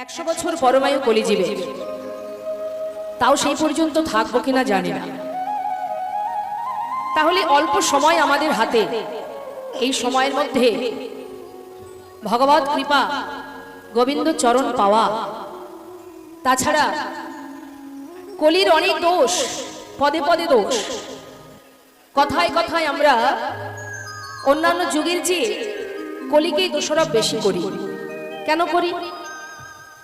100 বছর পরমায়ু কলিজীবে, তাও সেই পর্যন্ত থাকবো কিনা জানি না। তাহলে অল্প সময় আমাদের হাতে, এই সময়ের মধ্যে ভগবত কৃপা, গোবিন্দ চরণ পাওয়া, তাছাড়া কলির অনেক দোষ, পদে পদে দোষ। কথায় কথায় আমরা অন্যান্য যুগের চেয়ে কলিকেই দোষারোপ বেশি করি। কেন করি?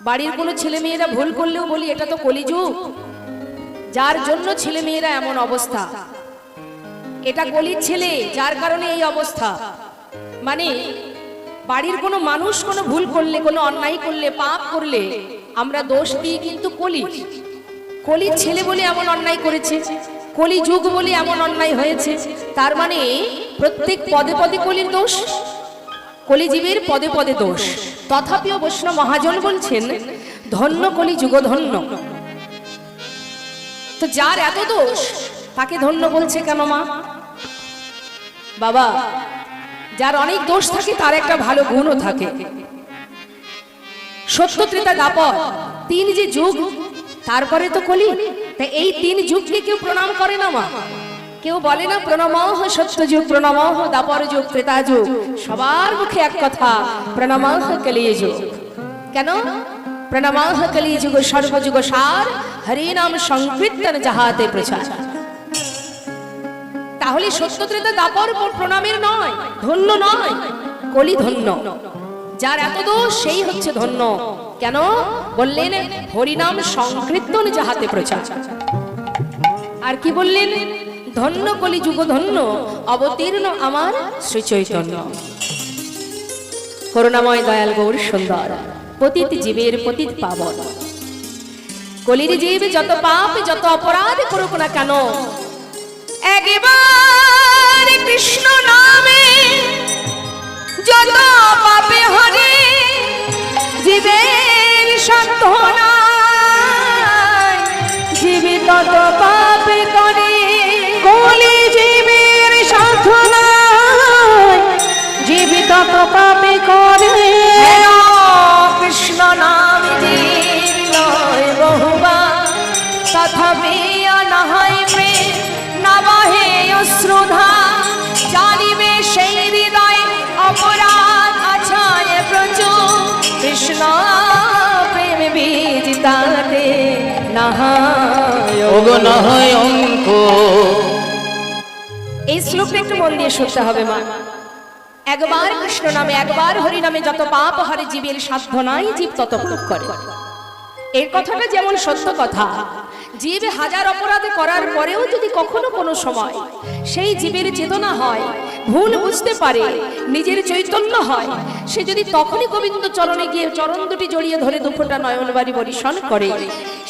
বাড়ির কোনো ছেলে মেয়েরা ভুল করলেও বলি এটা তো কলিযুগ, যার জন্য ছেলে মেয়েরা এমন অবস্থা, এটা কলির ছেলে, যার কারণে এই অবস্থা। মানে বাড়ির কোনো মানুষ কোনো ভুল করলে, কোনো অন্যায় করলে, পাপ করলে আমরা দোষ দিই কিন্তু কলির ছেলে বলে এমন অন্যায় করেছে, কলি যুগ বলে এমন অন্যায় হয়েছে। তার মানে প্রত্যেক পদে পদে কলির দোষ, কলিজীবের পদে পদে দোষ। তথাপিও বৈষ্ণব মহাজন বলছেন ধন্য কলি যুগ ধন্য। তো যার এত দোষ তাকে ধন্য বলছে কেন মা? বাবা, যার অনেক দোষ থাকে তার একটা ভালো গুণও থাকে। সত্য ত্রেতা দ্বাপর 3 যে যুগ, তারপরে তো কলি। তাই এই 3 যুগকে কেউ প্রণাম করে না মা, কেউ বলে না প্রণামঃ সত্য যুগ, প্রণামঃ দ্বাপর যুগ, ত্রেতা যুগ। সবার মুখে এক কথা, প্রণামঃ কলি যুগ। কেন? প্রণামঃ কলি যুগ সর্বযুগ সার, হরি নাম সংকীর্তন যাহাতে প্রচার। তাহলে সত্য ত্রেতা দ্বাপর প্রণামের নয়, ধন্য নয়, কলি ধন্য। যার এত দোষ সেই হচ্ছে ধন্য। কেন? বললেন হরিনাম সংকীর্তন যাহাতে প্রচার। আর কি বললেন? ধন্য কলি যুগ ধন্য, অবতীর্ণ আমার শ্রী চৈতন্য। করুণাময় দয়াল গৌর সুন্দর, পতিত জীবের পতিত পাবন। কলির জীব যত পাপ যত অপরাধ করুক না কেন, একবার কৃষ্ণ নামে যত পাপে হরে জীবের সাধনা, জীবে তত পাপে করে। কলি জীবের সাধনা, জীবে তত পাপে করে। কৃষ্ণ নাম জীব নয় বহুবার, তথাপি অনাহাই প্রেম না বহে অশ্রুধা। জানিবে সেই হৃদয় অপরাধ আছায় প্রচুর, কৃষ্ণ প্রেম বীজ তাতে নাহায় অঙ্ক। এই শ্লোকটা একটু মন দিয়ে শুনতে হবে মা। একবার কৃষ্ণ নামে, একবার হরি নামে যত পাপ হরে জীবের সাধ্য নাই, জীব তত পাপ করে। এই কথাটা যেমন সত্য কথা, জীব হাজার অপরাধ করার পরেও যদি কখনো কোনো সময় সেই জীবের চেতনা হয়, ভুল বুঝতে পারে, নিজের চৈতন্য হয়, সে যদি তখনই গোবিন্দ চরণে গিয়ে চরণ দুটি জড়িয়ে ধরে দুফোঁটা নয়নবাড়ি বরিশন করে,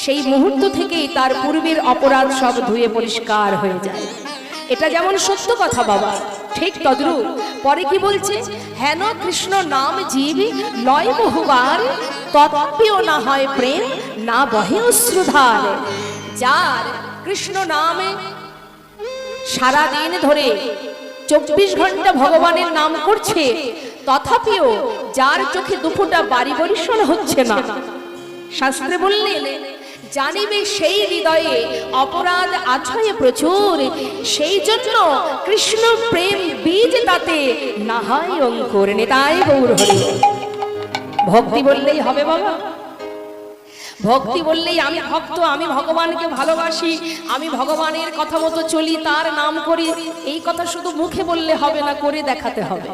সেই মুহূর্ত থেকেই তার পূর্বের অপরাধ সব ধুয়ে পরিষ্কার হয়ে যায়। এটা যেমন সত্য কথা বাবা, ঠিক তদ্রূপ পরে কি বলছে? হেন কৃষ্ণ নাম জীব লয় বহুবার, তথাপিও না হয় প্রেম না বহে অশ্রুধার। যার কৃষ্ণ নামে সারা দিন ধরে 24 ঘন্টা ভগবানের নাম করছে, তথাপিও যার চোখে দুফোঁটা বাড়ি বরিশন হচ্ছে না, শাস্ত্রে বললেন জানিবে সেই হৃদয়ে অপরাধ আছয়ে প্রচুর, সেই জন্য কৃষ্ণ প্রেম বীজ তাতে না হয় অঙ্কুর। নিতাই গৌর হরি। ভক্তি বললেই হবে বাবা, ভক্তি বললেই আমি ভক্ত, আমি ভগবানকে ভালোবাসি, আমি ভগবানের কথা মতো চলি, তার নাম করি, এই কথা শুধু মুখে বললে হবে না, করে দেখাতে হবে।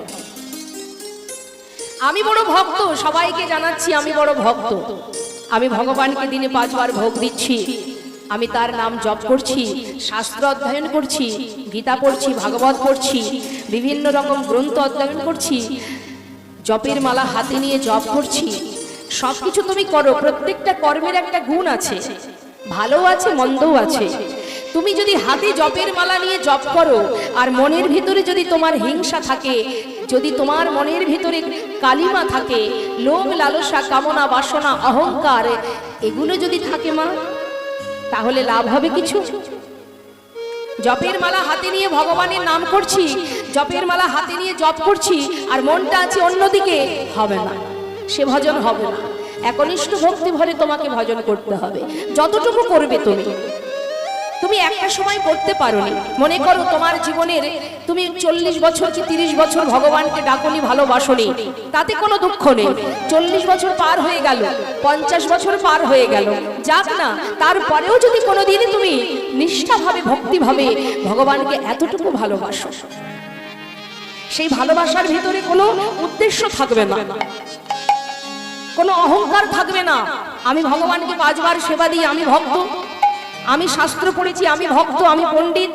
আমি বড় ভক্ত, সবাইকে জানাচ্ছি আমি বড় ভক্ত, আমি ভগবানকে দিনে 5 বার ভোগ দিচ্ছি, আমি তার নাম জপ করছি, শাস্ত্র অধ্যয়ন করছি, গীতা পড়ছি, ভাগবত পড়ছি, বিভিন্ন রকম গ্রন্থ অধ্যয়ন করছি, জপের মালা হাতে নিয়ে জপ করছি। সবকিছু তুমি করো, প্রত্যেকটা কর্মের একটা গুণ আছে, ভালো আছে মন্দও আছে। তুমি যদি হাতে জপের মালা নিয়ে জপ করো আর মনের ভিতরে যদি তোমার হিংসা থাকে, যদি তোমার মনের ভিতরে কালিমা থাকে, লোভ লালসা কামনা বাসনা অহংকার, এগুলো যদি থাকে মা, তাহলে লাভ হবে কিছু? জপের মালা হাতে নিয়ে ভগবানের নাম করছি, জপের মালা হাতে নিয়ে জপ করছি, আর মনটা আছে অন্যদিকে, হবে না, সে ভজন হবে না। একনিষ্ঠ ভক্তি ভরে তোমাকে ভজন করতে হবে। যতটুকু করবে তুমি একটা সময় করতে পারোনি, মনে করো তোমার জীবনের তুমি 40 বছর কি 30 বছর ভগবানকে ডাকনি, ভালোবাসনি, তাতে কোনো দুঃখ নেই। 40 বছর পার হয়ে গেল, 50 বছর পার হয়ে গেল, যাক না, তারপরেও যদি কোনোদিন তুমি নিষ্ঠাভাবে ভক্তিভাবে ভগবানকে এতটুকু ভালোবাসো, সেই ভালোবাসার ভিতরে কোনো উদ্দেশ্য থাকবে না, কোনো অহংকার থাকবে না। আমি ভগবানকে 5 বার সেবা দিই, আমি ভক্ত, আমি শাস্ত্র পড়েছি, আমি ভক্ত, আমি পণ্ডিত,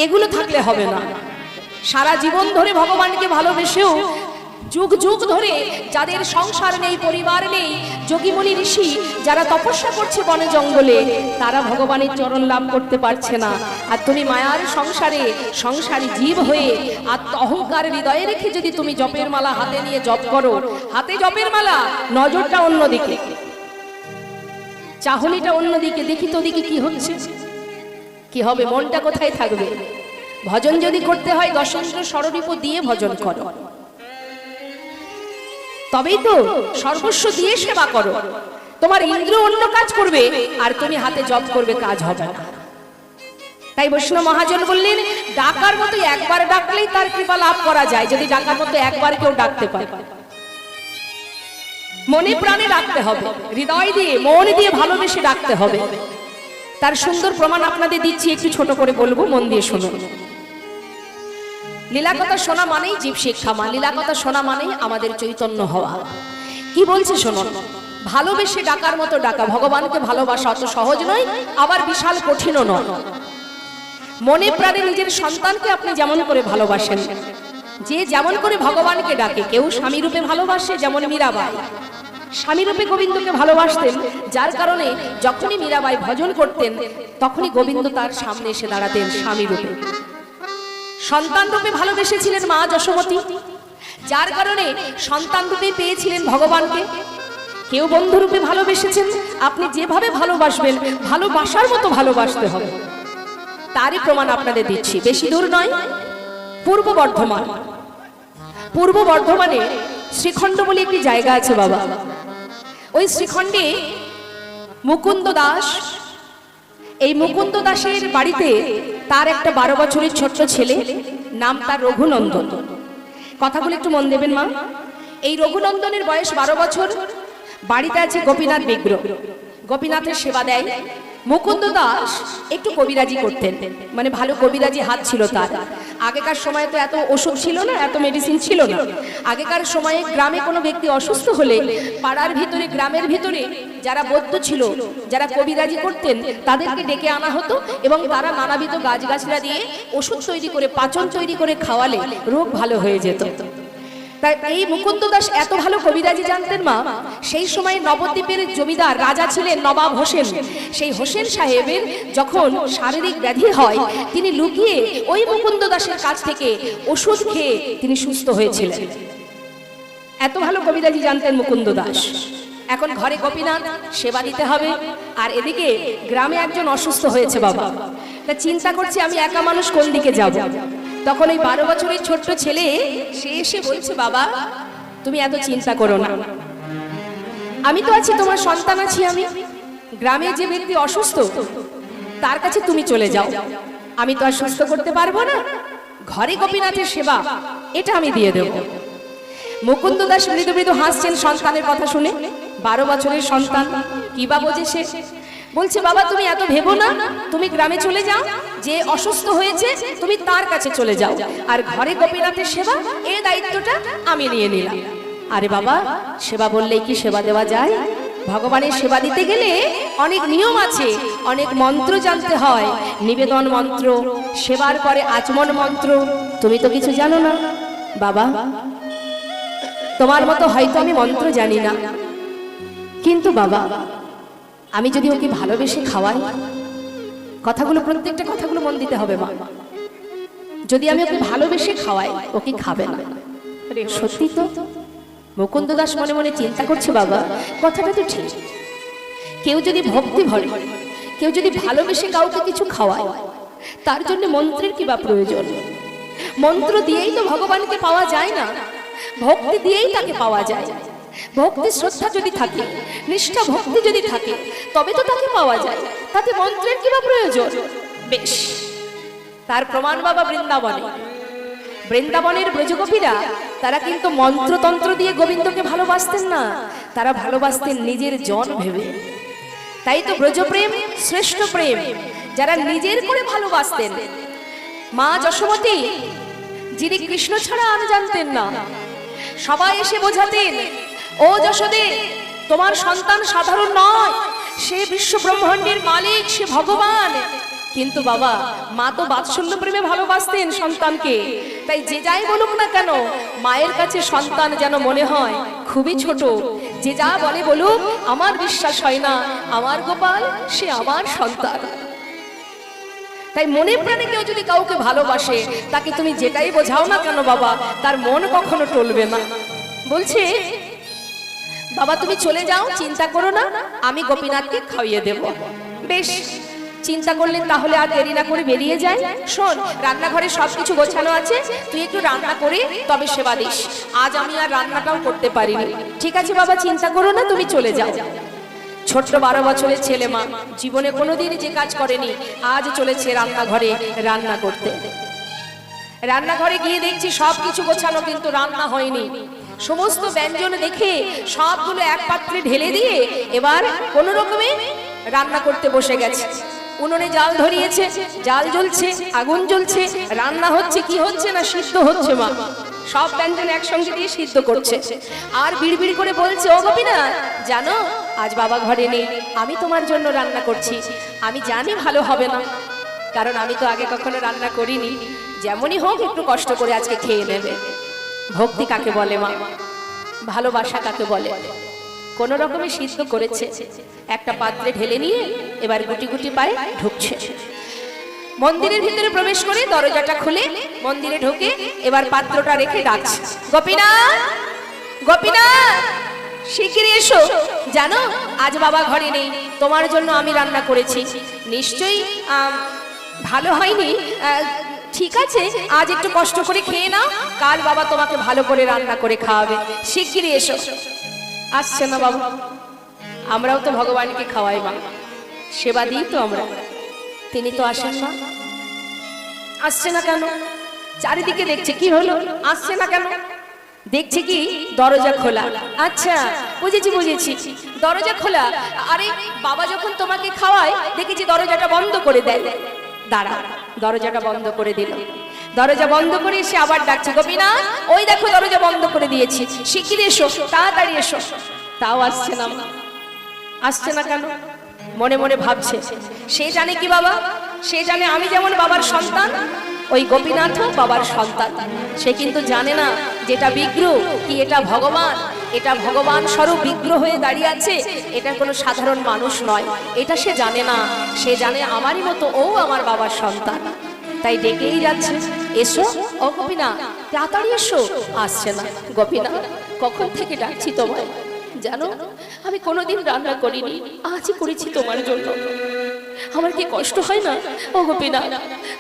এগুলো থাকলে হবে না। সারা জীবন ধরে ভগবানকে ভালোবেসেও যুগ যুগ ধরে যাদের সংসার নেই, পরিবার নেই, যোগীমণি ঋষি যারা তপস্যা করছে বনে জঙ্গলে, তারা ভগবানের চরণ লাভ করতে পারছে না। আর তুমি মায়ার সংসারে সংসারী জীব হয়ে আর অহংকার হৃদয়ে রেখে যদি তুমি জপের মালা হাতে নিয়ে জপ করো, হাতে জপের মালা, নজরটা অন্যদিকে, চাহনিটা অন্যদিকে, দেখি তো দিকে কি হচ্ছে, কি হবে, মনটা কোথায় থাকবে? ভজন যদি করতে হয় দশেন্দ্র ষড়রিপু দিয়ে ভজন করো, তবেই তো সর্বস্ব দিয়ে সেবা করো। তোমার ইন্দ্র অন্য কাজ করবে আর তুমি হাতে জপ করবে, কাজ হবে না। তাই বৈষ্ণব মহাজন বললেন, ডাকার মতো একবার ডাকলেই তার কৃপা লাভ করা যায়, যদি ডাকার মতো একবার কেউ ডাকতে পারে। মনে প্রাণে ডাকতে হবে, হৃদয় দিয়ে মন দিয়ে ভালোবেসে ডাকতে হবে। তার সুন্দর প্রমাণ আপনাদের দিচ্ছি, একটু ছোট করে বলবো, মন দিয়ে শুনুন। লীলা কথা শোনা মানেই জীব শিক্ষা, লীলা কথা শোনা মানেই আমাদের চৈতন্য হওয়া। কি বলছে শুনুন, ভালোবেসে ডাকার মতো ডাকা। ভগবানকে ভালোবাসা অত সহজ নয়, আবার বিশাল কঠিনও নয়। মনে প্রাণে নিজের সন্তানকে আপনি যেমন করে ভালোবাসেন, যে যেমন করে ভগবানকে ডাকে, কেউ স্বামী রূপে ভালোবাসে, যেমন মীরাবাই স্বামী রূপে গোবিন্দকে ভালোবাসতেন, যার কারণে যখনই মীরাবাই ভজন করতেন তখনই গোবিন্দ তার সামনে এসে দাঁড়াতেন স্বামী রূপে। সন্তান রূপে ভালোবেসেছিলেন মা যশোমতী, যার কারণে সন্তান রূপে পেয়েছিলেন ভগবানকে। কেউ বন্ধু রূপে ভালোবেসেছেন, আপনি যেভাবে ভালোবাসবেন ভালোবাসার মতো ভালোবাসতে হবে। তারই প্রমাণ আপনাদের দিচ্ছি, বেশি দূর নয়, পূর্ব বর্ধমান। পূর্ব বর্ধমানে শ্রীখণ্ড বলে একটি জায়গা আছে বাবা। ওই শ্রীখণ্ডে মুকুন্দ দাস, এই মুকুন্দ দাসের বাড়িতে তার একটা 12 বছরের ছোট্ট ছেলে, নাম তার রঘুনন্দন। কথাগুলো একটু মন দেবেন মা। এই রঘুনন্দনের বয়স 12 বছর। বাড়িতে আছে গোপীনাথ বিগ্রহ, গোপীনাথের সেবা দেয়। মুকুন্দ দাস একটু কবিরাজি করতেন, মানে ভালো কবিরাজি হাত ছিল তার। আগেকার সময়ে তো এত ওষুধ ছিল না, এত মেডিসিন ছিল না। আগেকার সময়ে গ্রামে কোনো ব্যক্তি অসুস্থ হলে পাড়ার ভিতরে, গ্রামের ভিতরে যারা বৈদ্য ছিল, যারা কবিরাজি করতেন, তাদেরকে ডেকে আনা হতো এবং তারা নানাবিধ গাছগাছরা দিয়ে ওষুধ তৈরি করে, পাচন তৈরি করে খাওয়ালে রোগ ভালো হয়ে যেত। তাই এই মুকুন্দ দাস এত ভালো কবিরাজি জানতেন মা। সেই সময় নবদ্বীপের জমিদার রাজা ছিলেন নবাব হোসেন। সেই হোসেন সাহেবের যখন শারীরিক ব্যাধি হয়, তিনি লুকিয়ে ওই মুকুন্দ দাসের কাছ থেকে ওষুধ খেয়ে তিনি সুস্থ হয়েছিলেন। এত ভালো কবিরাজি জানতেন মুকুন্দ দাস। এখন ঘরে গোপীনাথ সেবা দিতে হবে, আর এদিকে গ্রামে একজন অসুস্থ হয়েছে বাবা। তা চিন্তা করছে আমি একা মানুষ, কোন দিকে যাব। তখন এই 12 বছরের ছোট্ট ছেলে সে এসে বলছে, বাবা তুমি এত চিন্তা করো না, আমি তো আছি, তোমার সন্তান আছি আমি। গ্রামে যে ব্যক্তি অসুস্থ তার কাছে তুমি চলে যাও, আমি তো আর সুস্থ করতে পারবো না। ঘরে গোপীনাথের সেবা এটা আমি দিয়ে দেব। মুকুন্দ দাস মৃদু মৃদু হাসছেন সন্তানের কথা শুনে। 12 বছরের সন্তান, কি বা বোঝে সে। বলছে, বাবা তুমি এত ভেবো না, তুমি গ্রামে চলে যাও, যে অসুস্থ হয়েছে তুমি তার কাছে চলে যাও, আর ঘরে গোপীনাথের সেবা এই দায়িত্বটা আমি নিয়ে নিলাম। আরে বাবা, সেবা বললেই কি সেবা দেওয়া যায়? ভগবানের সেবা দিতে গেলে অনেক নিয়ম আছে, অনেক মন্ত্র জানতে হয়, নিবেদন মন্ত্র, সেবার পরে আচমন মন্ত্র। তুমি তো কিছু জানো না বাবা, তোমার মতো হয়তো আমি মন্ত্র জানি না, কিন্তু বাবা আমি যদি ওকে ভালোবেসে খাওয়াই, কথাগুলো প্রত্যেকটা কথাগুলো মন দিতে হবে মা, যদি আমি ওকে ভালোবেসে খাওয়াই ও কি খাবে না? সত্যি তো? মুকুন্দ দাস মনে মনে চিন্তা করছে, বাবা কথাটা তো ঠিক। কেউ যদি ভক্তি ভরে, কেউ যদি ভালোবেসে কাউকে কিছু খাওয়ায়, তার জন্য মন্ত্রের কি বা প্রয়োজন? মন্ত্র দিয়েই তো ভগবানকে পাওয়া যায় না, ভক্তি দিয়েই তাকে পাওয়া যায়। ভক্তি শ্রদ্ধা যদি থাকে, নিষ্ঠা ভক্তি যদি থাকে, তবে তো তাকে পাওয়া যায়। তাতে মন্ত্রের কি বা প্রয়োজন? বেশ, তার প্রমাণ বাবা বৃন্দাবনে। বৃন্দাবনের ব্রজগোপীরা তারা কিন্তু মন্ত্রতন্ত্র দিয়ে গোবিন্দকে ভালোবাসতেন না, তারা ভালোবাসতেন নিজের জন ভেবে। তাই তো ব্রজপ্রেম শ্রেষ্ঠ প্রেম, যারা নিজের করে ভালোবাসতেন। মা যশোমতী, যিনি কৃষ্ণ ছাড়া আর জানতেন না, সবাই এসে বোঝাতেন, ও যশোদে, তোমার সন্তান সাধারণ নয়, সে বিশ্ব ব্রহ্মাণ্ডের মালিক, সে ভগবান। কিন্তু বাবা, মা তো বাৎসল্য প্রেমে ভালোবাসতেন সন্তানকে। তাই যে যাই বলুক না কেন, মায়ের কাছে সন্তান যেন মনে হয় খুবই ছোট। যে যা বলে বলুক, আমার বিশ্বাস হয় না আমার গোপাল সে আমার সন্তান। তাই মনে প্রাণে কেউ যদি কাউকে ভালোবাসে, তাকে তুমি যেটাই বোঝাও না কেন বাবা, তার মন কখনো টলবে না। বলছে, বাবা তুমি চলে যাও, চিন্তা করো না, আমি গোপীনাথকে খাইয়ে দেব। বেশ, চিন্তা করলেন তাহলে আর দেরি না করে বেরিয়ে যায়। শোন, রান্নাঘরে সবকিছু গোছানো আছে, তুই একটু রান্না করে তবে সেবা দিস। আজ আমি আর রান্নাটাও করতে পারিনি। ঠিক আছে বাবা, চিন্তা করো না, তুমি চলে যাও। ছোট্ট 12 বছরের ছেলে মা, জীবনে কোনোদিন যে কাজ করেনি, আজ চলেছে রান্নাঘরে রান্না করতে। রান্নাঘরে গিয়ে দেখছি সবকিছু গোছানো, কিন্তু রান্না হয়নি। সমস্ত ব্যঞ্জন দেখে সবগুলো এক পাত্রে ঢেলে দিয়ে এবার কোনো রকমে রান্না করতে বসে গেছে। উনুনে জাল ধরিয়েছে, জাল জ্বলছে, আগুন জ্বলছে, রান্না হচ্ছে। কি হচ্ছে না, সিদ্ধ হচ্ছে মা। সব ব্যঞ্জন একসঙ্গে দিয়ে সিদ্ধ করছে। আর বিড়বিড় করে বলছে, ও গোপীনাথ, জানো আজ বাবা ঘরে নেই, আমি তোমার জন্য রান্না করছি। আমি জানি ভালো হবে না, কারণ আমি তো আগে কখনো রান্না করিনি। যেমনই হোক একটু কষ্ট করে আজকে খেয়ে নেবে। ভক্তি কাকে বলে মা? ভালোবাসা কাকে বলে? কোন রকমে সিদ্ধ করেছে, একটা পাত্রে ঢেলে নিয়ে এবার গুটি গুটি পায়ে ঢুকছে। মন্দিরের ভিতরে প্রবেশ করে দরজাটা খুলে মন্দিরে ঢোকে, এবার পাত্রটা রেখে ডাকছে, গোপীনাথ, গোপীনাথ, শিগগিরই এসো। জানো আজ বাবা ঘরে নেই, তোমার জন্য আমি রান্না করেছি। নিশ্চয়ই ভালো হয়নি, ঠিক আছে আজ একটু কষ্ট করে খেয়ে নাও, কাল বাবা তোমাকে ভালো করে রান্না করে খাওয়াবে। শিগগিরই এসো। আসছে না বাবা? আমরাও তো ভগবানকে খাওয়াই মা, সেবা দিই তো আমরা। তিনি তো আসেন না। আসছে না কেন? চারিদিকে দেখছে, কি হলো আসছে না কেন? দেখছি কি দরজা খোলা। আচ্ছা বুঝেছি বুঝেছি, দরজা খোলা। আরে বাবা যখন তোমাকে খাওয়ায় দেখেছি দরজাটা বন্ধ করে দেয়। দাঁড়া, দরজাটা বন্ধ করে দিল। দরজা বন্ধ করে এসে আবার ডাকছে, গোপীনাথ, ওই দেখো দরজা বন্ধ করে দিয়েছি, শিগগিরই এসো, তাড়াতাড়ি এসো। তাও আসছে না। আসছে না কেন? মনে মনে ভাবছে, সে জানে কি বাবা, সে জানে আমি যেমন বাবার সন্তান, ওই গোপীনাথও বাবার সন্তান। সে কিন্তু জানে না যেটা বিগ্রহ কি এটা ভগবান, এটা ভগবান স্বরূপ বিগ্রহ হয়ে দাঁড়িয়ে আছে, এটা কোনো সাধারণ মানুষ নয়। এটা সে জানে না। সে জানে আমারই মতো ও আমার বাবার সন্তান। তাই ডেকেই যাচ্ছে, এসো ও গোপীনাথ, তাড়াতাড়ি এসো। আসছে না। গোপীনাথ, কখন থেকে ডাকছি তোমায়, জানো আমি কোনোদিন রান্না করিনি, আজই করেছি তোমার জন্য। আমার কি কষ্ট হয় না? ও গোপীনাথ,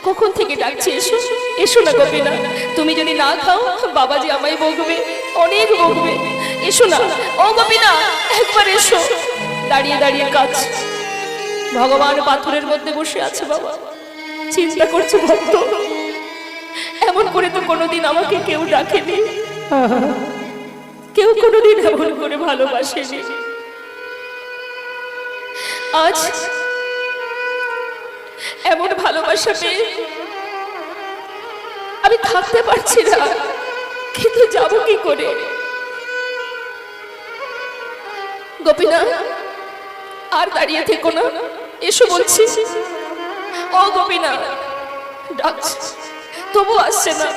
কখন থেকে ডাকছি, এসো এসো না গোপীনাথ। তুমি যদি না খাও বাবাজি আমায় বকবে, অনেক বকবে। এসো না ও গোপীনাথ, একবার এসো। দাঁড়িয়ে দাঁড়িয়ে কাজ। ভগবান পাথরের মধ্যে বসে আছে বাবা, চিন্তা করছে ভক্ত, এমন করে তো কোনোদিন আমাকে কেউ ডাকেনি, কেউ কোনোদিন এমন করে ভালোবাসেনি। আজ এমন ভালোবাসা পেয়ে আমি থাকতে পারছি না, কিন্তু যাবো কি করে? গোপীনাথ, আর দাঁড়িয়ে থেকো না, এসো বলছি। ও গোপীনাথ, ডাকছি তবু আসছে না।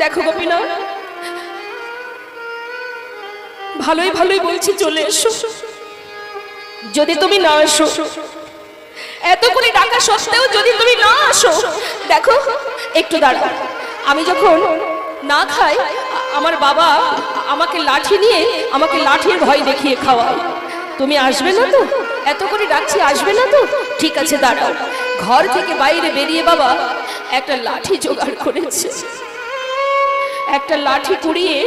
দেখো গোপীনাথ, ভালোই ভালোই বলছি চলে এসো। যদি তুমি না আসো, এত করে ডাকা সত্ত্বেও যদি তুমি না আসো, দেখো একটু দাঁড়াও, আমি যখন না খাই আমার বাবা আমাকে লাঠি নিয়ে আমাকে লাঠির ভয় দেখিয়ে খাওয়ায়। তুমি আসবে না তো? এত করে ডাকছি, আসবে না তো? ঠিক আছে দাঁড়াও। ঘর থেকে বাইরে বেরিয়ে বাবা একটা লাঠি জোগাড় করেছে, একটা লাঠি কুড়িয়ে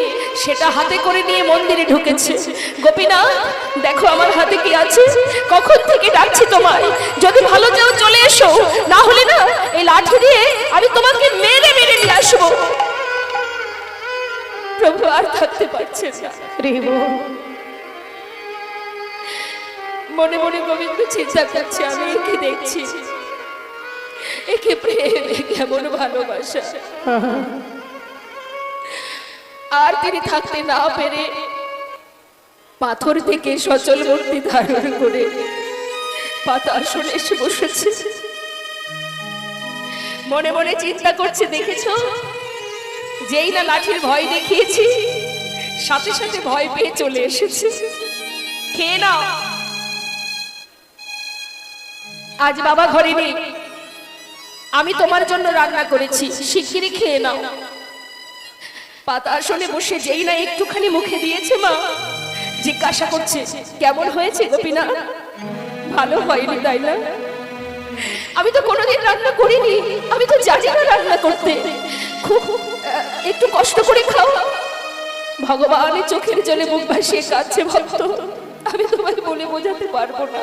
সেটা হাতে করে নিয়ে মন্দিরে ঢুকেছে। গোপীনাথ, দেখো আমার হাতে কি আছে, কখন থেকে ডাকছি তোমায়, যদি ভালো চাও চলে এসো, না হলে না এই লাঠি দিয়ে আমি তোমাকে মেরে মেরে নিয়ে আসবো। প্রভু আর থাকতে পারছে না। মনে মনে গোবিন্দ চিন্তা করছে, আমি একে দেখছি, একে প্রেম, কেমন ভালোবাসা। আর তিনি থাকতে না পেরে পাথর থেকে সচল মূর্তি ধারণ করে পাতাসনে এসে বসেছে। মনে মনে চিন্তা করছে, দেখেছো, যেই না লাঠির ভয় দেখিয়েছি, সাথে সাথে ভয় পেয়ে চলে এসেছে। খেয়ে নাও, আজ বাবা ঘরে নেই, আমি তোমার জন্য রান্না করেছি, শিগগিরই খেয়ে নাও। পাতা আসনে বসে যেই না একটুখানি মুখে দিয়েছে, মা জিজ্ঞাসা করছে, কেমন হয়েছে গোপীনাথ? ভালো হয়নি তাই না? আমি তো কোনোদিন রান্না করিনি, আমি তো জানি না রান্না করতে, খুব একটু কষ্ট করে খাও। ভগবানের চোখের জলে মুখ ভাসিয়ে কাঁদছে ভক্ত, আমি তোমায় বলে বোঝাতে পারবো না।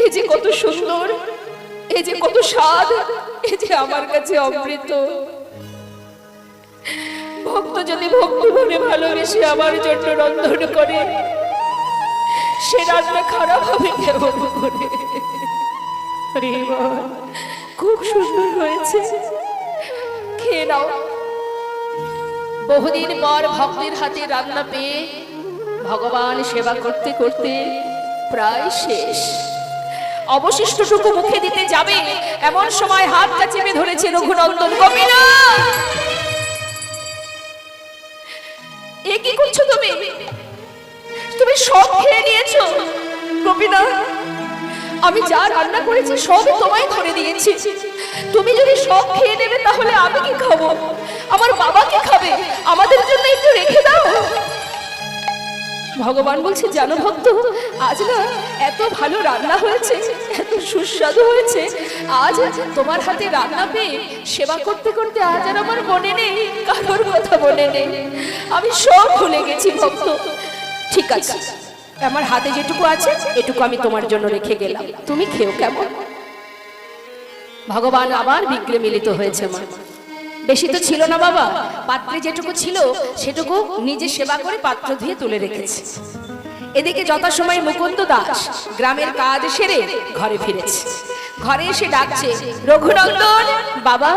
এই যে কত সুন্দর, এই যে কত স্বাদ, এই যে আমার কাছে অমৃত। ভক্ত যদি ভক্তি মনে ভালোবেসে আমার জন্য রন্ধন করে, সে রান্না খারাপ হবে কেমন করে? খুব সুন্দর হয়েছে, খেয়ে নাও। বহুদিন পর ভক্তের হাতে রান্না পেয়ে ভগবান সেবা করতে করতে প্রায় শেষ, অবশিষ্টটুকু মুখে দিতে যাবে, এমন সময় হাতটা চেপে ধরেছে রঘুনন্দন। গোপীনাথ, এ কি করছো তুমি? তুমি সব খেয়ে নিয়েছো। গোপীনাথ, আমি যা রান্না করেছি সবই তোমায় ধরে দিয়েছি, তুমি যদি সব খেয়ে নেবে তাহলে আমি কি খাবো? আমার বাবা কি খাবে? আমাদের জন্য একটু রেখে দাও। ভগবান বলছে, জানো ভক্ত, আজ না এত ভালো রান্না হয়েছে, এত সুস্বাদু হয়েছে, আজ তোমার হাতে রান্না পেয়ে সেবা করতে করতে আজ আর আমার মনে নেই, কারোর কথা মনে নেই, আমি সব ভুলে গেছি ভক্ত। ঠিক আছে, আমার হাতে যেটুকু আছে এটুকু আমি তোমার জন্য রেখে গেলাম, তুমি খেও কেমন? ভগবান আবার বিগ্রে মিলিত হয়েছে। মা, বেশি তো ছিল না বাবা, পাত্রে যেটুকু ছিল সেটুকু নিজে সেবা করে পাত্র ধুয়ে তুলে রেখেছে। এদিকে যথাসময় মুকুন্দ দাস গ্রামের কাজ সেরে ঘরে ফিরেছে। ঘরে এসে ডাকছে, রঘুনন্দন বাবা,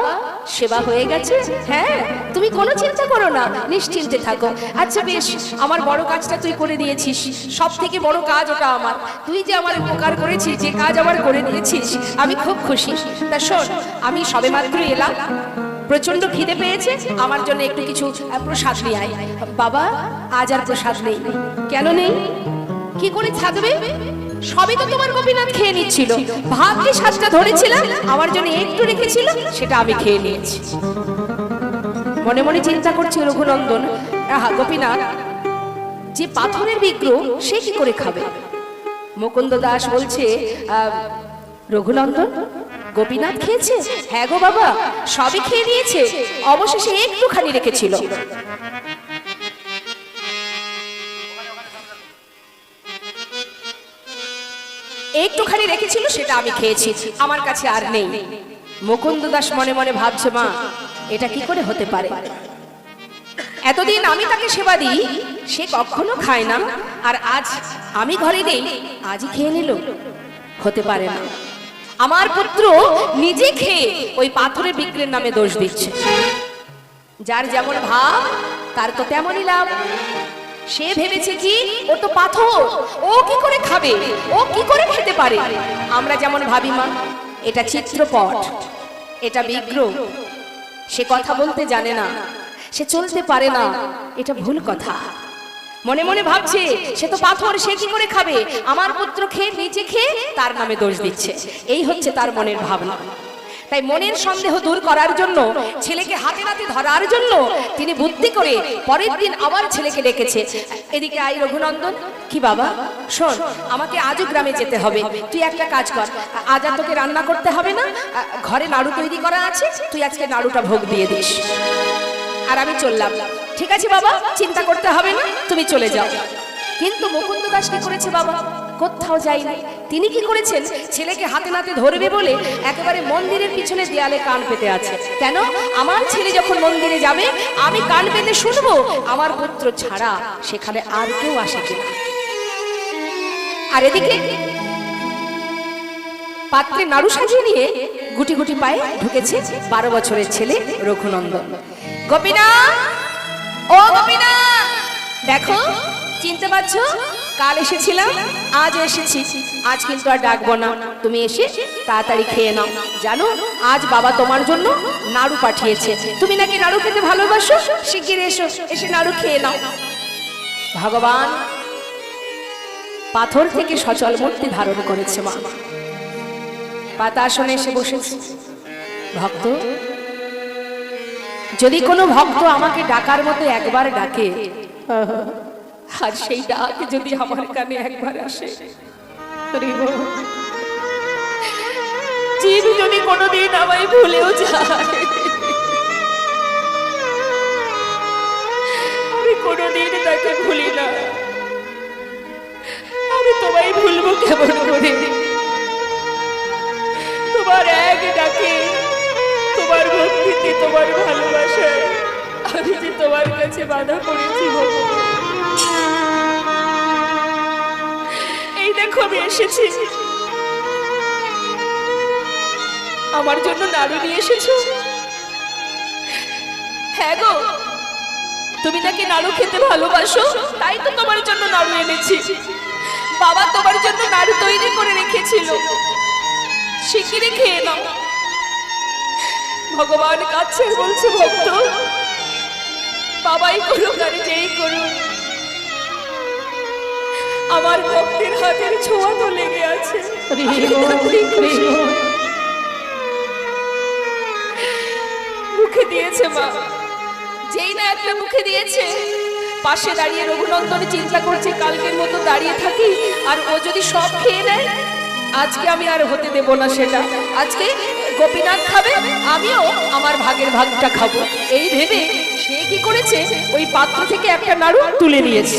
সেবা হয়ে গেছে? হ্যাঁ, তুমি কোনো চিন্তা করো না, নিশ্চিন্তে থাকো। আচ্ছা বেশ, আমার বড় কাজটা তুই করে দিয়েছিস, সব থেকে বড় কাজ ওটা আমার। তুই যে আমার উপকার করেছিস, যে কাজ আমার করে দিয়েছিস, আমি খুব খুশি। তা শোন, আমি সবেমাত্র এলাম, প্রচন্ড খিদে পেয়েছে, আমার জন্য একটু কিছু প্রসাদ নিয়ে আয়। বাবা, আজ আর প্রসাদ নেই। কেন নেই? কি করে থাকবে? সবই তো তোমার গোপীনাথ খেয়ে নিচ্ছিল, ভাগ্যে সাজটা ধরেছিলাম, আমার জন্য একটু রেখেছিল, সেটা আমি খেয়ে নিয়েছি। মনে মনে চিন্তা করছে রঘুনন্দন, আহা গোপীনাথ, যে পাথরের বিগ্রহ সে কি করে খাবে? মুকুন্দ দাস বলছে, রঘুনন্দন, গোপীনাথ খেয়েছে? হ্যাঁ গো বাবা, সবই খেয়ে নিয়েছে, অবশেষে একটুখানি রেখেছিল। একটুখানি রেখেছিল, সেটা আমি খেয়েছি, আমার কাছে আর নেই। মুকুন্দ দাস মনে মনে ভাবছে, মা, এটা কি করে হতে পারে? এতদিন আমি তাকে সেবা দিই, সে কখনো খায় না, আর আজ আমি ঘরে নেই, আজই খেয়ে নিল? হতে পারে না। আমার পুত্র নিজে খেয়ে ওই পাথরের বিক্রির নামে দোষ দিচ্ছে। যার যেমন ভাব তার তো তেমনই লাভ। সে ভেবেছে কি ও তো পাথর, ও কি করে খাবে, ও কি করে খেতে পারে? আমরা যেমন ভাবি, মা, এটা চিত্রপট, এটা বিগ্রহ, সে কথা বলতে জানে না, সে চলতে পারে না, এটা ভুল কথা। মনে মনে ভাবছে, সে তো পাথর, সে কি করে খাবে? আমার পুত্র খেয়ে নিচে খেয়ে তার নামে দোষ দিচ্ছে, এই হচ্ছে তার মনের ভাবনা। তাই মনের সন্দেহ দূর করার জন্য, ছেলেকে হাতে নাতে ধরার জন্য তিনি বুদ্ধি করে পরের দিন আবার ছেলেকে ডেকেছে, এদিকে আই রঘুনন্দন। কি বাবা, শোন, আমাকে আজও গ্রামে যেতে হবে, তুই একটা কাজ কর, আজ আর তোকে রান্না করতে হবে না, ঘরে নাড়ু তৈরি করা আছে, তুই আজকে নাড়ুটা ভোগ দিয়ে দিস। আর আমি চললাম। ঠিক আছে বাবা, চিন্তা করতে হবে না, তুমি চলে যাও। কিন্তু মুকুন্দ দাস কি করেছে বাবা? কোথাও যায়নি। তিনি কি করেছেন? ছেলেকে হাতে নাতে ধরবে বলে একেবারে মন্দিরের পিছনে দেয়ালে কান পেতে আছে। কেন? আমার ছেলে যখন মন্দিরে যাবে আমি কান পেতে শুনবো আমার পুত্র ছাড়া সেখানে আর কেউ আসে কিনা। আর এদিকে পাত্রে নাড়ু সাজিয়ে নিয়ে গুটি গুটি পায়ে ঢুকেছে 12 বছরের ছেলে রঘুনন্দন। গোপীনা, ও গোপীনা, দেখো চিনতে পারছো? কাল এসেছিলাম, আজ এসেছি। আজ কিন্তু আর ডাকবো না, তুমি এসে তাড়াতাড়ি খেয়ে নাও। জানো আজ বাবা তোমার জন্য নাড়ু পাঠিয়েছে। তুমি নাকি নাড়ু খেতে ভালোবাসো, শিগগির এসো, এসে নাড়ু খেয়ে নাও। ভগবান পাথর থেকে সচল মূর্তি ধারণ করেছে মা। পাতা আসনে এসে বসেছে। ভক্ত, যদি কোনো ভক্ত আমাকে ডাকার মতো একবার ডাকে, আর সেই ডাক যদি আমার কানে একবার আসে, জীব যদি কোনোদিন আমায় ভুলেও যায়, আমি কোনোদিন তাকে ভুলি না। আমি তোমায় ভুলবো কেমন করে? তোমার এক ডাকে, তোমার ভক্তিতে, তোমার ভালোবাসায় আমি যে তোমার কাছে বাধা পড়েছি ভগবান। এই দেখো আমি এসেছি, আমার জন্য নাড়ু নিয়ে এসেছো। হ্যাঁ গো, তুমি নাকি নাড়ু খেতে ভালোবাসো, তাই তো তোমার জন্য নাড়ু এনেছি। বাবা তোমার জন্য নাড়ু তৈরি করে রেখেছিল, শিগগিরই খেয়ে নাও। ভগবান কাছে বলছে, ভক্ত বাবাই করুক আর যেই করুক, আমার ভক্তের হাতের ছোঁয়া তো লেগে আছে। মুখে দিয়েছে মা, যেই না একটা মুখে দিয়েছে, পাশে দাঁড়িয়ে রঘুনন্দন চিন্তা করছে কালকের মতো দাঁড়িয়ে থাকি, আর ও যদি সব খেয়ে নেয়, আজকে আমি আর হতে দেব না সেটা। আজকে গোপীনাথ খাবে, আমিও আমার ভাগের ভাগটা খাবো। এই ভেবে সে কি করেছে, ওই পাত্র থেকে একটা নাড়ু তুলে নিয়েছে,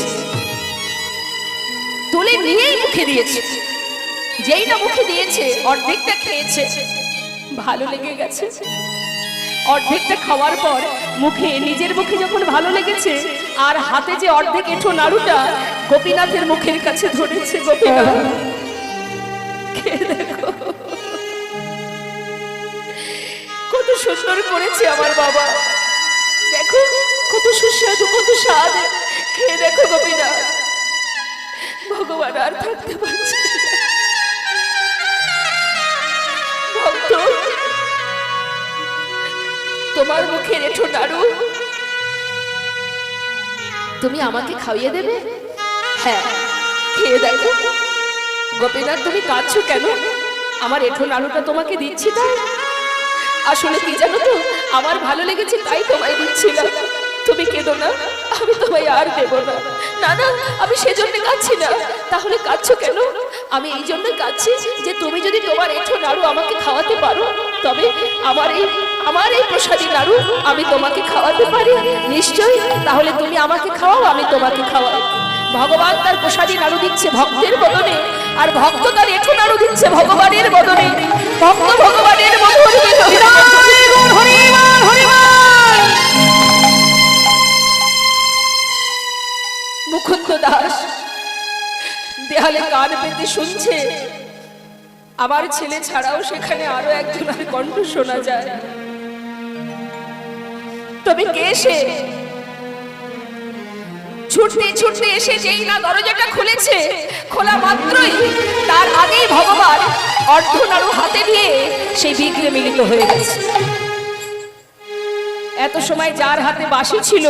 তুলে নিয়েই মুখে দিয়েছে। যেই না মুখে দিয়েছে, অর্ধেকটা খেয়েছে, ভালো লেগে গেছে। অর্ধেকটা খাওয়ার পর মুখে, নিজের মুখে যখন ভালো লেগেছে, আর হাতে যে অর্ধেক এঁঠো নাড়ুটা গোপীনাথের মুখের কাছে ধরেছে। গোপীনাথ দেখো কত সুন্দর করেছে আমার বাবা, দেখো কত সুস্বাদু, কত স্বাদ। খেয়ে দেখো গোপীনাথ। ভগবান আর থাকতে পারছে না। ভক্ত, তোমার মুখের এঁঠো নাড়ু তুমি আমাকে খাইয়ে দেবে? হ্যাঁ, খেয়ে দেখো। গোপীনাথ, তুমি কাঁদছো কেন? আমার এঁঠো নাড়ুটা তোমাকে দিচ্ছি তাই। আসলে কি জানো তো, আমার ভালো লেগেছে তাই তোমায় দিচ্ছিলাম। তুমি কেঁদো না, আমি তোমায় আর দেব না। না না, আমি সেজন্য কাঁদছি না। তাহলে কাঁদছো কেন? আমি এই জন্য কাঁদছি যে তুমি যদি তোমার এঁঠো নাড়ু আমাকে খাওয়াতে পারো, তবে আমার এই প্রসাদী নাড়ু আমি তোমাকে খাওয়াতে পারি নিশ্চয়ই। তাহলে তুমি আমাকে খাওয়াও, আমি তোমাকে খাওয়াই। ভগবান তার প্রসাদী নাড়ু দিচ্ছে ভক্তের বদনে, আর ভক্ত তার এঁঠো নাড়ু দিচ্ছে ভগবানের বদনে। ভক্ত ভগবানের মধুর মুকুন্দ দাস দেয়ালে কান পেতে শুনছে। আমার ছেলে ছাড়াও সেখানে আরো একজনের কণ্ঠ শোনা যায়। তবে কে সে? ছুটতে ছুটতে এসে যেই না দরজাটা খুলেছে, খোলা মাত্রই তার আগেই ভগবান অর্ধনাড়ু হাতে নিয়ে সেই বিগ্রে মিলিত হয়ে গেছে। এত সময় যার হাতে বাঁশি ছিল,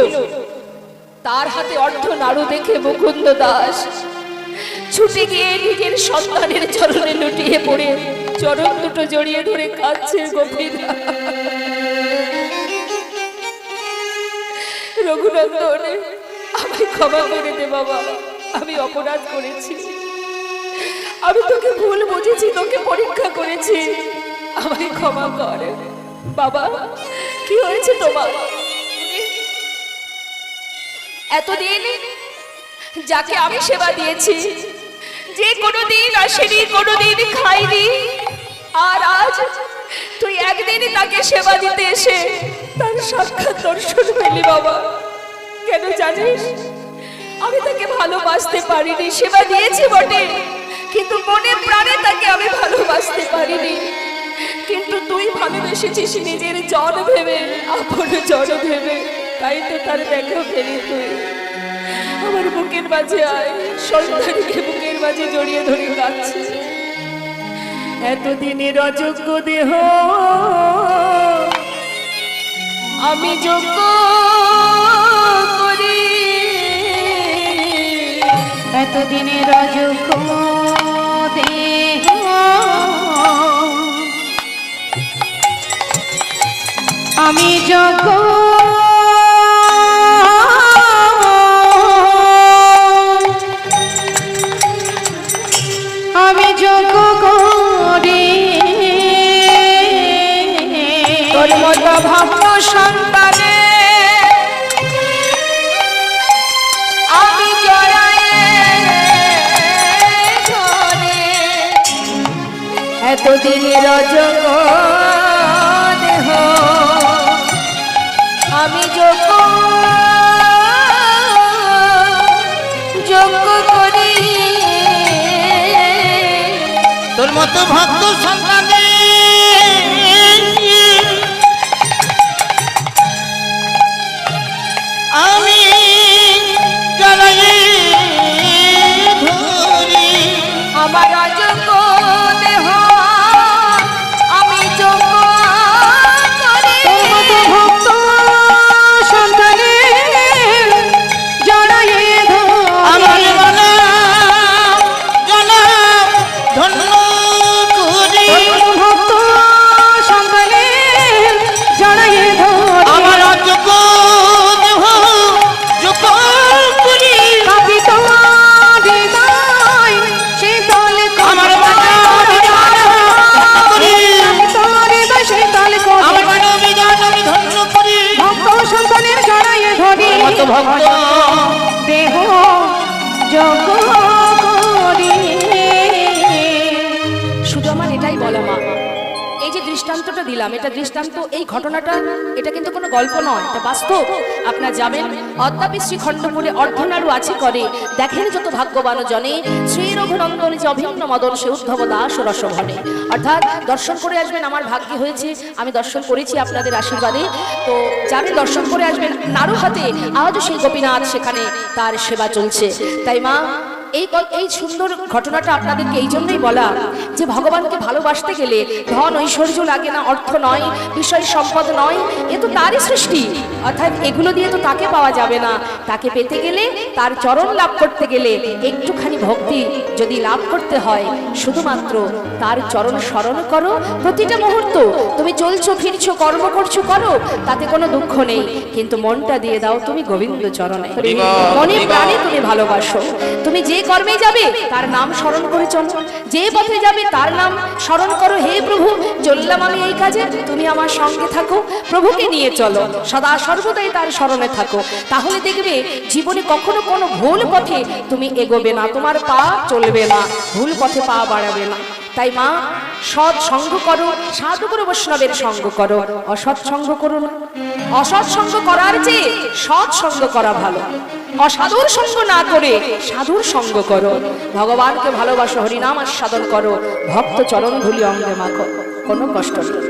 তার হাতে অর্ধনাড়ু দেখে মুকুন্দ দাস ছুটে গিয়ে নিজের সন্তানের চরণে লুটিয়ে পড়ে চরণ দুটো জড়িয়ে ধরে কাঁদছে। গোপীনাথ, রঘুনন্দন, আমায় ক্ষমা করে দে বাবা, আমি অপরাধ করেছি। আমি তোকে ভুল বুঝেছি, তোকে পরীক্ষা করেছি, আমায় ক্ষমা কর। বাবা, কি হয়েছে তোমার? এতদিন যাকে আমি সেবা দিয়েছি, যে কোনোদিন আসেনি, কোনোদিন খাইনি, আর আজ তুই একদিন তাকে সেবা দিতে এসে তার সাক্ষাৎ দর্শন পেলি বাবা। কেন জানিস? আমি তাকে ভালোবাসতে পারিনি, সেবা দিয়েছি বটে, কিন্তু মনে প্রাণে তাকে আমি ভালোবাসতে পারিনি। কিন্তু তুই ভালোবেসেছিস নিজের জন ভেবে, আপন জন ভেবে, তাই তো তার দেখা পেলি তুই। আমার বুকের মাঝে আয়, সন্তানকে বুকের মাঝে জড়িয়ে ধরে রাখছি। এতদিনের অযোগ্য দেহ আমি যোগ্য করি, এতদিনের অযোগ্য দেহ আমি যোগ্য, আমি যোগ্য করি তোর মতো ভক্ত সন্তানে আমি জড়ায়ে ধরে। এতদিনের অযোগ্য দেহ আমি যোগ্য করি, তোর মতো ভক্ত সন্তানে আমি জড়ায়ে ধরি। আমার অযোগ্য দেহ আমি যোগ্য করি। তোর মতো ভক্ত সন্তানে জড়ায়ে আমার ধরি, গলা ধন্য করি। ভক্ত সন্তানে জড়ায়ে ধরি, আমার অযোগ্য দেহ যোগ্য করি। কাঁপি তোমার হৃদয় শীতল আমার করি তোমার হৃদয় শীতল করি, আমার বিধান আমি ধন্য করি। ভক্ত সন্তানের জড়ায়ে ধরি, মতো ভক্ত দেহ যোগ্য করি। শুধু আমার এটাই বলা মা, এই যে দৃষ্টান্তটা দিলাম, এটা দৃষ্টান্ত, এই ঘটনাটা এটা কিন্তু কোনো গল্প নয়, এটা বাস্তব। আপনারা যাবেন অদ্যাপি শ্রীখণ্ডপুরে অর্ধনারু আছে করে, দেখেন যত ভাগ্যবান জনে শ্রী রঘুনন্দন যে অভিন্ন মদন সে উদ্ধব দাস ও রসভনে। অর্থাৎ দর্শন করে আসবেন, আমার ভাগ্য হয়েছে, আমি দর্শন করেছি আপনাদের আশীর্বাদে। তো যাবেন দর্শন করে আসবেন, নাড়ু হাতে আজও সেই গোপীনাথ সেখানে তার সেবা চলছে। তাই মা এই সুন্দর ঘটনাটা আপনাদেরকে এই জন্যই বলা যে ভগবানকে ভালোবাসতে গেলে ধন ঐশ্বর্য লাগে না, অর্থ নয়, বিষয় সম্পদ নয়, এ তো তারই সৃষ্টি। অর্থাৎ এগুলো দিয়ে তো তাকে পাওয়া যাবে না। তাকে পেতে গেলে, তার চরণ লাভ করতে গেলে একটুখানি ভক্তি যদি লাভ করতে হয়, শুধুমাত্র তার চরণ স্মরণ করো। প্রতিটা মুহূর্ত তুমি চলছো ফিরছো কর্ম করছো করো, তাতে কোনো দুঃখ নেই, কিন্তু মনটা দিয়ে দাও তুমি গোবিন্দ চরণে, মনে প্রাণে তুমি ভালোবাসো। তুমি যে কর্মে যাবে তার নাম স্মরণ করে চলো, যে পথে যাবে তার নাম স্মরণ করো। হে প্রভু, চললাম আমি এই কাজে, তুমি আমার সঙ্গে থাকো, প্রভুকে নিয়ে চলো, সদা সর্বদাই তার স্মরণে থাকো। তাহলে দেখবে জীবনে কখনো কোনো ভুল পথে তুমি এগোবে না, তোমার পা চলবে না, ভুল পথে পা বাড়াবে না। তাই মা, সৎ সঙ্গ করো, সাধু গুরু বৈষ্ণবের সঙ্গ করো, অসৎ সঙ্গ করো না। অসৎ সঙ্গ করার চেয়ে সৎ সঙ্গ করা ভালো। অসাধুর সঙ্গ না করে সাধুর সঙ্গ করো, ভগবানকে ভালোবাসো, হরিনাম আস্বাদন করো, ভক্ত চরণ ধুলি অঙ্গে মাখো, কোনো কষ্ট নেই,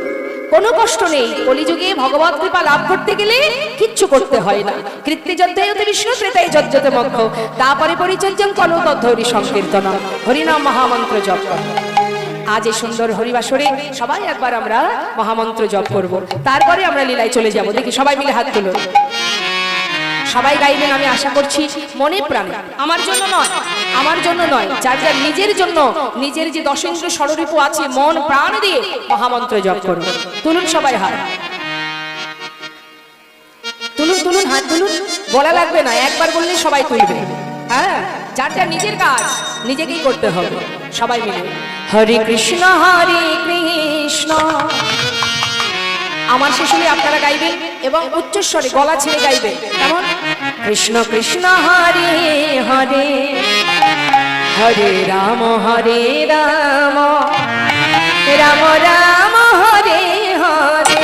কোনো কষ্ট নেই। কলিযুগে ভগবত কৃপা লাভ করতে গেলে কিচ্ছু করতে হয় না। কৃত্তি যজ্ঞে বিষ্ণু ত্রেতাই যজ্ঞতে মক্ষ, তারপরে পরিচর্যং কলো তদ্ধরি সংকীর্তন, হরিনাম মহামন্ত্র জপ করো। আজ এই সুন্দর হরিবাসরে সবাই একবার আমরা মহামন্ত্র জপ করব, তারপরে আমরা লীলায় চলে যাব। দেখি সবাই মিলে হাত তুলো, সবাই গাইবেন আমি আশা করছি মনে প্রাণে। আমার জন্য নয়, আমার জন্য নয়, যার যার নিজের জন্য, নিজের যে দশেন্দ্র ষড়রিপু আছে, মন প্রাণ দিয়ে মহামন্ত্র জপ করুন। তুলুন সবাই হাত, তুলুন তুলুন হাত তুলুন, বলা লাগবে না, একবার বললে সবাই তুলবে। হ্যাঁ, যার যার নিজের কাজ নিজেকেই করতে হবে। সবাই মিলে হরে কৃষ্ণ হরে কৃষ্ণ, আমার শেষ হলে আপনারা গাইবেন এবং উচ্চস্বরে গলা ছেড়ে গাইবেন। কেমন? কৃষ্ণ কৃষ্ণ হরে হরে হরে রাম রাম রাম হরে হরে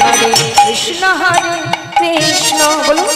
হরে কৃষ্ণ কৃষ্ণ বলুন